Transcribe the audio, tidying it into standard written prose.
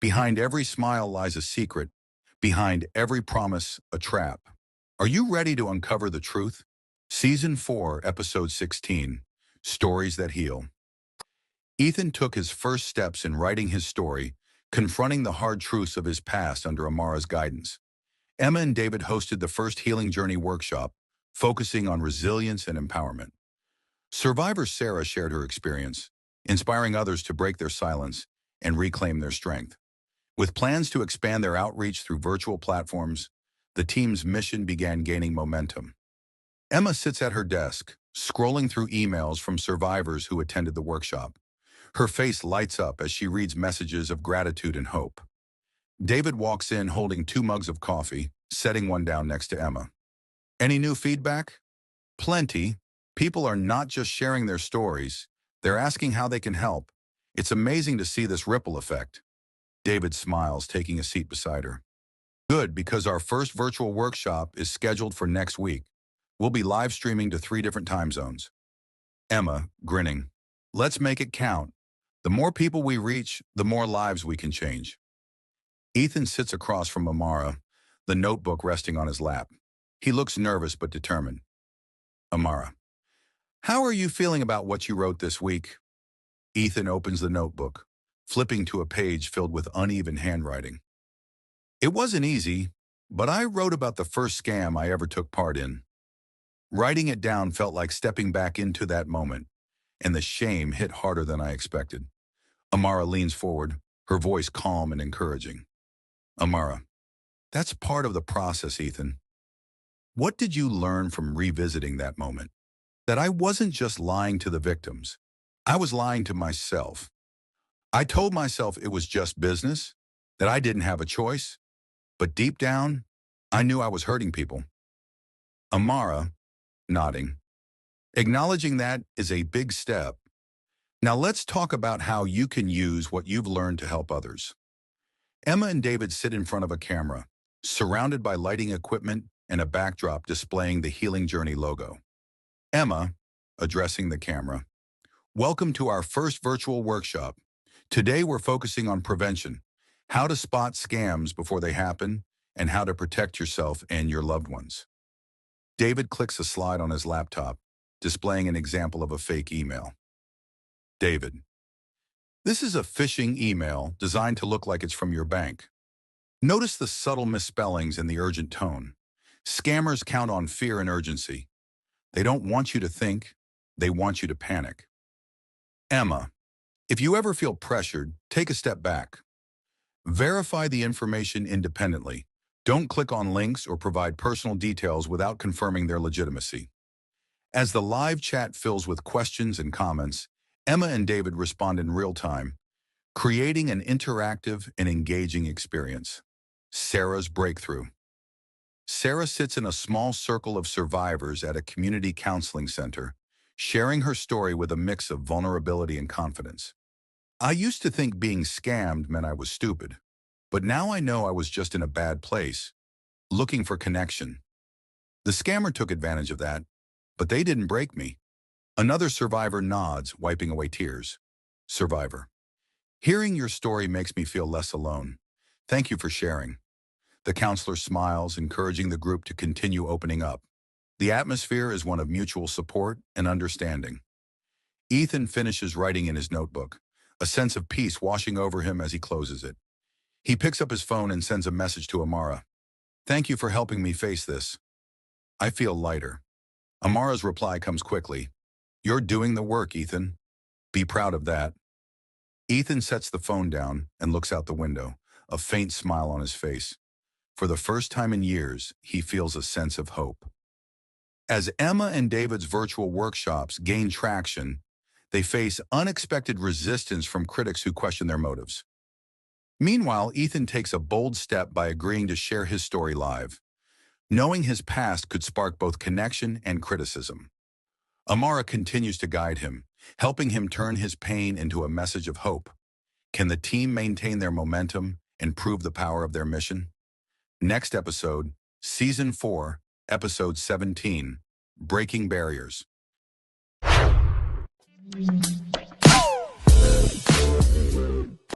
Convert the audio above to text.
Behind every smile lies a secret. Behind every promise, a trap. Are you ready to uncover the truth? Season 4, Episode 16, Stories That Heal. Ethan took his first steps in writing his story, confronting the hard truths of his past under Amara's guidance. Emma and David hosted the first Healing Journey workshop, focusing on resilience and empowerment. Survivor Sarah shared her experience, inspiring others to break their silence and reclaim their strength. With plans to expand their outreach through virtual platforms, the team's mission began gaining momentum. Emma sits at her desk, scrolling through emails from survivors who attended the workshop. Her face lights up as she reads messages of gratitude and hope. David walks in holding 2 mugs of coffee, setting one down next to Emma. Any new feedback? Plenty. People are not just sharing their stories, they're asking how they can help. It's amazing to see this ripple effect. David smiles, taking a seat beside her. Good, because our first virtual workshop is scheduled for next week. We'll be live streaming to 3 different time zones. Emma, grinning. Let's make it count. The more people we reach, the more lives we can change. Ethan sits across from Amara, the notebook resting on his lap. He looks nervous but determined. Amara, how are you feeling about what you wrote this week? Ethan opens the notebook, flipping to a page filled with uneven handwriting. It wasn't easy, but I wrote about the first scam I ever took part in. Writing it down felt like stepping back into that moment, and the shame hit harder than I expected. Amara leans forward, her voice calm and encouraging. Amara, that's part of the process, Ethan. What did you learn from revisiting that moment? That I wasn't just lying to the victims. I was lying to myself. I told myself it was just business, that I didn't have a choice, but deep down, I knew I was hurting people. Amara, nodding. Acknowledging that is a big step. Now let's talk about how you can use what you've learned to help others. Emma and David sit in front of a camera, surrounded by lighting equipment and a backdrop displaying the Healing Journey logo. Emma, addressing the camera, welcome to our first virtual workshop. Today we're focusing on prevention, how to spot scams before they happen, and how to protect yourself and your loved ones. David clicks a slide on his laptop, displaying an example of a fake email. David, this is a phishing email designed to look like it's from your bank. Notice the subtle misspellings and the urgent tone. Scammers count on fear and urgency. They don't want you to think, they want you to panic. Emma, if you ever feel pressured, take a step back. Verify the information independently. Don't click on links or provide personal details without confirming their legitimacy. As the live chat fills with questions and comments, Emma and David respond in real time, creating an interactive and engaging experience. Sarah's breakthrough. Sarah sits in a small circle of survivors at a community counseling center, sharing her story with a mix of vulnerability and confidence. I used to think being scammed meant I was stupid, but now I know I was just in a bad place, looking for connection. The scammer took advantage of that, but they didn't break me. Another survivor nods, wiping away tears. Survivor. Hearing your story makes me feel less alone. Thank you for sharing. The counselor smiles, encouraging the group to continue opening up. The atmosphere is one of mutual support and understanding. Ethan finishes writing in his notebook, a sense of peace washing over him as he closes it. He picks up his phone and sends a message to Amara. Thank you for helping me face this. I feel lighter. Amara's reply comes quickly. You're doing the work, Ethan. Be proud of that. Ethan sets the phone down and looks out the window, a faint smile on his face. For the first time in years, he feels a sense of hope. As Emma and David's virtual workshops gain traction, they face unexpected resistance from critics who question their motives. Meanwhile, Ethan takes a bold step by agreeing to share his story live, knowing his past could spark both connection and criticism. Amara continues to guide him, helping him turn his pain into a message of hope. Can the team maintain their momentum and prove the power of their mission? Next episode, Season 4, Episode 17, Breaking Barriers.